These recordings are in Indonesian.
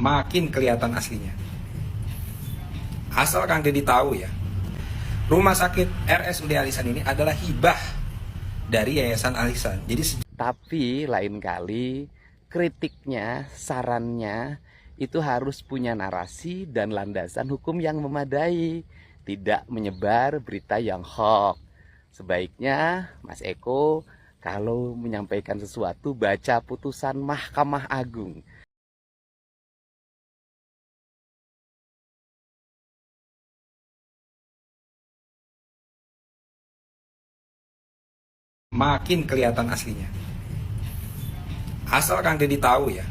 makin kelihatan aslinya. Asal Kang Deddy tahu ya, Rumah Sakit RSUD Al-Ihsan ini adalah hibah dari Yayasan Al-Ihsan. Tapi lain kali kritiknya, sarannya itu harus punya narasi dan landasan hukum yang memadai, tidak menyebar berita yang hoax. Sebaiknya Mas Eko kalau menyampaikan sesuatu baca putusan Mahkamah Agung. Makin kelihatan aslinya. Asal Kang Deddy tahu ya,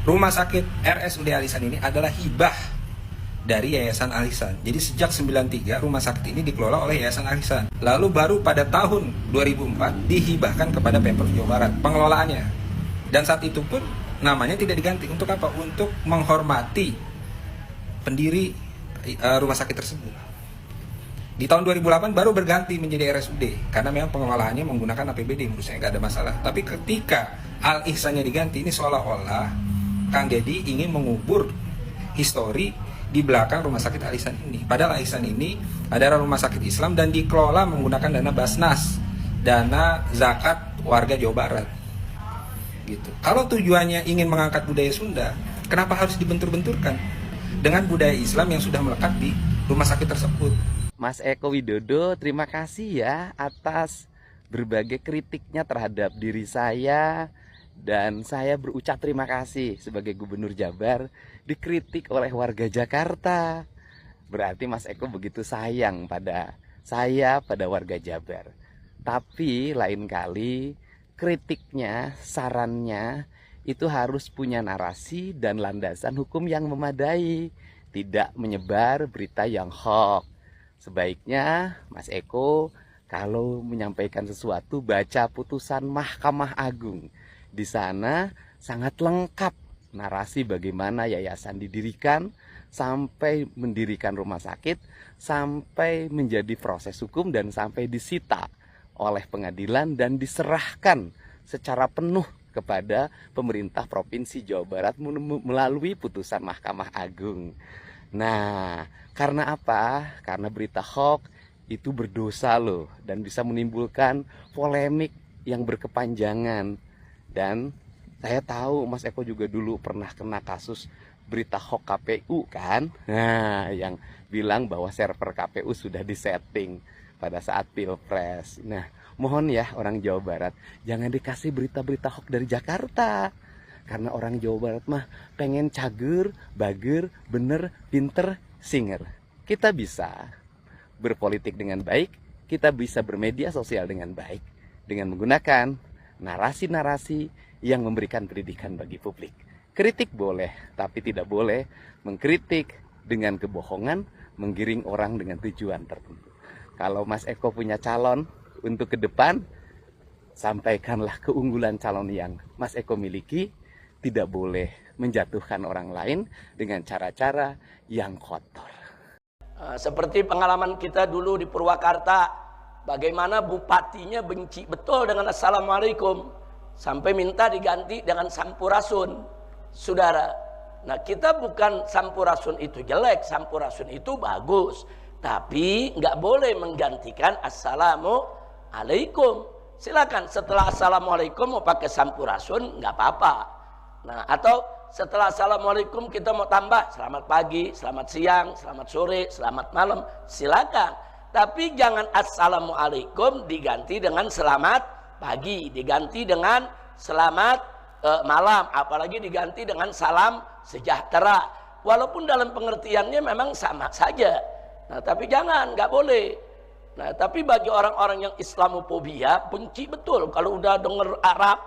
Rumah Sakit RSUD Al-Ihsan ini adalah hibah dari Yayasan Al-Ihsan. Jadi sejak 93 rumah sakit ini dikelola oleh Yayasan Al-Ihsan. Lalu baru pada tahun 2004 dihibahkan kepada Pemprov Jawa Barat pengelolaannya. Dan saat itu pun namanya tidak diganti. Untuk apa? Untuk menghormati pendiri rumah sakit tersebut. Di tahun 2008 baru berganti menjadi RSUD karena memang pengelolaannya menggunakan APBD, menurut saya nggak ada masalah. Tapi ketika Al-Ihsannya diganti, ini seolah-olah Kang Deddy ingin mengubur histori di belakang Rumah Sakit Al-Ihsan ini. Padahal Al-Ihsan ini adalah rumah sakit Islam dan dikelola menggunakan dana Basnas, dana zakat warga Jawa Barat. Gitu. Kalau tujuannya ingin mengangkat budaya Sunda, kenapa harus dibentur-benturkan dengan budaya Islam yang sudah melekat di rumah sakit tersebut? Mas Eko Widodo, terima kasih ya atas berbagai kritiknya terhadap diri saya. Dan saya berucap terima kasih sebagai Gubernur Jabar dikritik oleh warga Jakarta. Berarti Mas Eko begitu sayang pada saya, pada warga Jabar. Tapi lain kali kritiknya, sarannya itu harus punya narasi dan landasan hukum yang memadai, tidak menyebar berita yang hoax. Sebaiknya Mas Eko kalau menyampaikan sesuatu baca putusan Mahkamah Agung. Di sana sangat lengkap narasi bagaimana yayasan didirikan, sampai mendirikan rumah sakit, sampai menjadi proses hukum dan sampai disita oleh pengadilan dan diserahkan secara penuh kepada pemerintah Provinsi Jawa Barat melalui putusan Mahkamah Agung. Nah, karena apa? Karena berita hoax itu berdosa loh dan bisa menimbulkan polemik yang berkepanjangan. Dan saya tahu Mas Eko juga dulu pernah kena kasus berita hoax KPU kan? Nah, yang bilang bahwa server KPU sudah disetting pada saat Pilpres. Nah, mohon ya orang Jawa Barat, jangan dikasih berita-berita hoax dari Jakarta. Karena orang Jawa Barat mah pengen cager, bager, bener, pinter, singer. Kita bisa berpolitik dengan baik, kita bisa bermedia sosial dengan baik, dengan menggunakan narasi-narasi yang memberikan pendidikan bagi publik. Kritik boleh, tapi tidak boleh mengkritik dengan kebohongan, menggiring orang dengan tujuan tertentu. Kalau Mas Eko punya calon untuk ke depan, sampaikanlah keunggulan calon yang Mas Eko miliki. Tidak boleh menjatuhkan orang lain dengan cara-cara yang kotor. Seperti pengalaman kita dulu di Purwakarta, bagaimana bupatinya benci betul dengan Assalamualaikum, sampai minta diganti dengan Sampurasun, saudara. Nah, kita bukan Sampurasun itu jelek, Sampurasun itu bagus, tapi nggak boleh menggantikan Assalamualaikum. Silakan setelah Assalamualaikum mau pakai Sampurasun nggak apa-apa. Nah, atau setelah Assalamualaikum kita mau tambah selamat pagi, selamat siang, selamat sore, selamat malam, silakan. Tapi jangan Assalamualaikum diganti dengan selamat pagi, diganti dengan selamat malam, apalagi diganti dengan salam sejahtera. Walaupun dalam pengertiannya memang sama saja. Nah, tapi jangan, nggak boleh. Nah, tapi bagi orang-orang yang Islamofobia, benci betul. Kalau udah dengar Arab,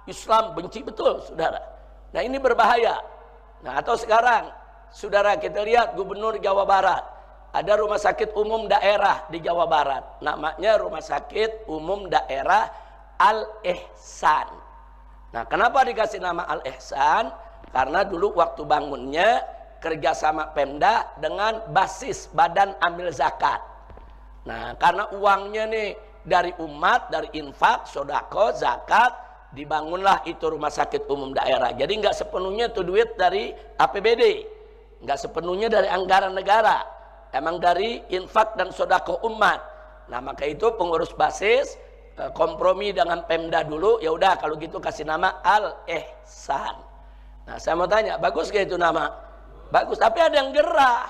Islam, benci betul, saudara. Nah, ini berbahaya. Nah, atau sekarang, saudara, kita lihat Gubernur Jawa Barat. Ada rumah sakit umum daerah di Jawa Barat. Namanya Rumah Sakit Umum Daerah Al-Ihsan. Nah, kenapa dikasih nama Al-Ihsan? Karena dulu waktu bangunnya kerjasama Pemda dengan basis Badan Amil Zakat. Nah, karena uangnya nih dari umat, dari infak, sodako, zakat, dibangunlah itu rumah sakit umum daerah. Jadi nggak sepenuhnya itu duit dari APBD, nggak sepenuhnya dari anggaran negara, emang dari infak dan sedekah umat. Nah maka itu pengurus basis kompromi dengan Pemda dulu, ya udah kalau gitu kasih nama Al Ihsan. Nah saya mau tanya, bagus gak itu nama? Bagus, tapi ada yang gerah.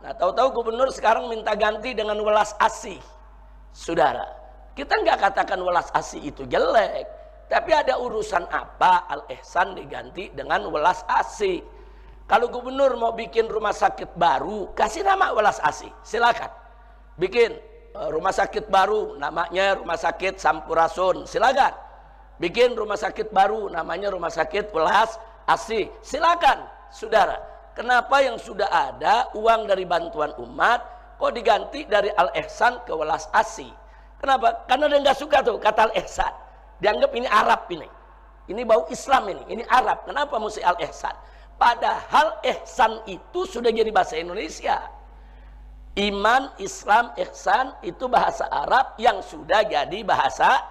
Nah tahu-tahu gubernur sekarang minta ganti dengan Welas Asih. Saudara, kita nggak katakan Welas Asih itu jelek, tapi ada urusan apa Al Ihsan diganti dengan Welas Asih? Kalau gubernur mau bikin rumah sakit baru, kasih nama Welas Asih, silakan. Bikin rumah sakit baru, namanya Rumah Sakit Sampurasun, silakan. Bikin rumah sakit baru, namanya Rumah Sakit Welas Asih, silakan. Saudara, kenapa yang sudah ada uang dari bantuan umat kok diganti dari Al Ihsan ke Welas Asih? Kenapa? Karena dia nggak suka tuh kata Al Ihsan. Dianggap ini Arab ini bau Islam ini Arab. Kenapa mesti Al Ihsan? Padahal ihsan itu sudah jadi bahasa Indonesia. Iman, Islam, ihsan itu bahasa Arab yang sudah jadi bahasa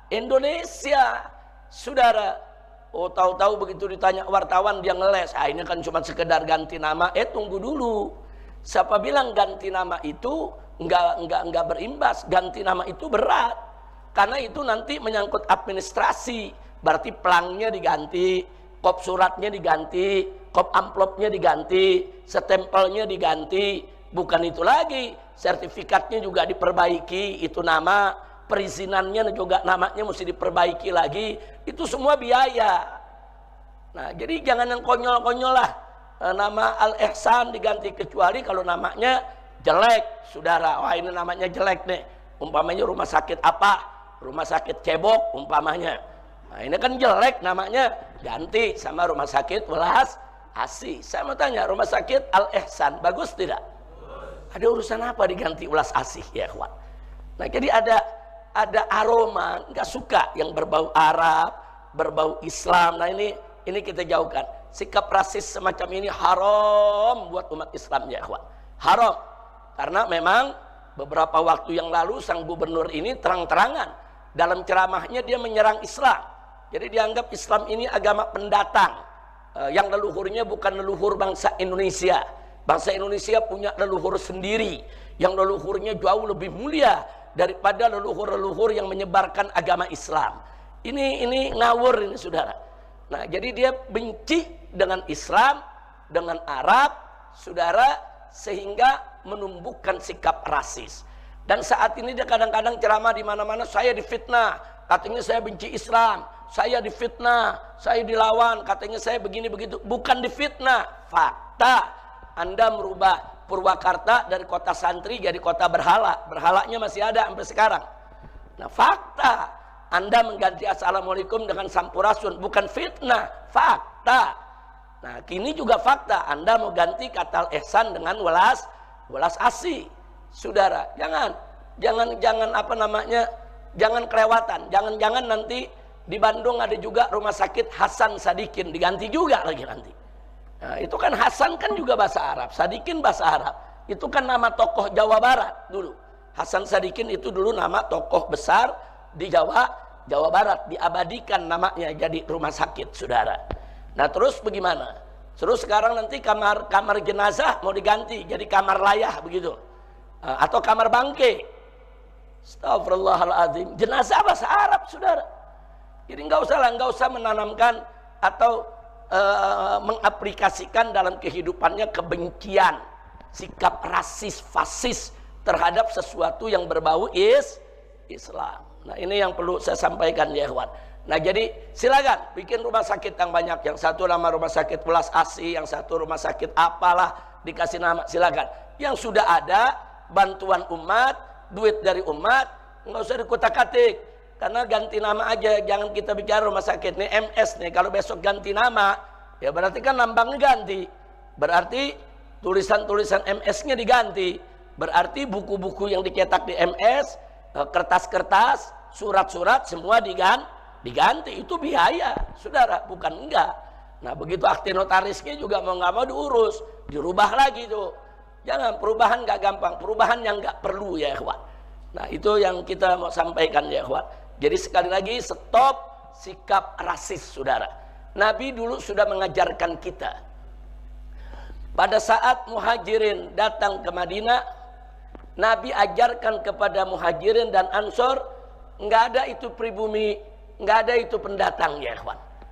Indonesia. Saudara, tahu-tahu begitu ditanya wartawan dia ngeles. Ini kan cuma sekedar ganti nama. Tunggu dulu. Siapa bilang ganti nama itu enggak berimbas? Ganti nama itu berat. Karena itu nanti menyangkut administrasi. Berarti pelangnya diganti, kop suratnya diganti, kop amplopnya diganti, stempelnya diganti. Bukan itu lagi, sertifikatnya juga diperbaiki, itu nama, perizinannya juga namanya mesti diperbaiki lagi. Itu semua biaya. Nah, jadi jangan yang konyol-konyol lah. Nama Al Ihsan diganti, kecuali kalau namanya jelek, saudara. Wah, ini namanya jelek nih. Umpamanya rumah sakit apa? Rumah sakit Cebok umpamanya. Nah, ini kan jelek namanya, ganti sama Rumah Sakit Welas Asih. Saya mau tanya, Rumah Sakit Al Ihsan bagus tidak? Ada urusan apa diganti Welas Asih, ya kawan? Nah, jadi ada aroma, nggak suka yang berbau Arab, berbau Islam. Nah, ini kita jauhkan. Sikap rasis semacam ini haram buat umat Islam, ya kawan. Haram. Karena memang beberapa waktu yang lalu sang gubernur ini terang-terangan dalam ceramahnya dia menyerang Islam. Jadi dianggap Islam ini agama pendatang, yang leluhurnya bukan leluhur bangsa Indonesia. Bangsa Indonesia punya leluhur sendiri, yang leluhurnya jauh lebih mulia daripada leluhur-leluhur yang menyebarkan agama Islam. Ini ngawur ini, saudara. Nah, jadi dia benci dengan Islam, dengan Arab, saudara, sehingga menumbuhkan sikap rasis. Dan saat ini dia kadang-kadang ceramah di mana-mana, saya difitnah, katanya saya benci Islam, saya difitnah, saya dilawan, katanya saya begini begitu. Bukan difitnah, fakta. Anda merubah Purwakarta dari kota santri jadi kota berhala. Berhalanya masih ada sampai sekarang. Nah, fakta. Anda mengganti assalamualaikum dengan sampurasun, bukan fitnah, fakta. Nah, kini juga fakta. Anda mau ganti kata ihsan dengan welas asih. Saudara, jangan apa namanya? Jangan kelewatan. Jangan nanti di Bandung ada juga rumah sakit Hasan Sadikin, diganti juga lagi nanti. Nah, itu kan Hasan kan juga bahasa Arab, Sadikin bahasa Arab. Itu kan nama tokoh Jawa Barat dulu. Hasan Sadikin itu dulu nama tokoh besar di Jawa Barat, diabadikan namanya jadi rumah sakit, saudara. Nah, terus bagaimana? Terus sekarang nanti kamar jenazah mau diganti jadi kamar layah begitu. Atau kamar bangke. Astagfirullahaladzim. Jenazah bahasa Arab, saudara. Jadi nggak usah menanamkan atau mengaplikasikan dalam kehidupannya kebencian, sikap rasis, fasis terhadap sesuatu yang berbau Islam. Nah, ini yang perlu saya sampaikan, ya kawan. Nah, jadi silakan bikin rumah sakit yang banyak. Yang satu nama Rumah Sakit Welas Asih, yang satu rumah sakit apalah, dikasih nama, silakan. Yang sudah ada bantuan umat, duit dari umat, nggak usah dikutak-katik. Karena ganti nama aja, jangan kita bicara rumah sakit nih MS nih. Kalau besok ganti nama, ya berarti kan lambangnya ganti. Berarti tulisan-tulisan MS-nya diganti. Berarti buku-buku yang dicetak di MS, kertas-kertas, surat-surat semua diganti. Itu biaya, saudara, bukan enggak. Nah, begitu akte notarisnya juga mau nggak mau diurus, dirubah lagi tuh. Jangan, perubahan nggak gampang, perubahan yang nggak perlu, ya kawan. Nah, itu yang kita mau sampaikan, ya kawan. Jadi sekali lagi stop sikap rasis, saudara. Nabi dulu sudah mengajarkan kita. Pada saat muhajirin datang ke Madinah, Nabi ajarkan kepada muhajirin dan ansor, nggak ada itu pribumi, nggak ada itu pendatang ya ikhwan.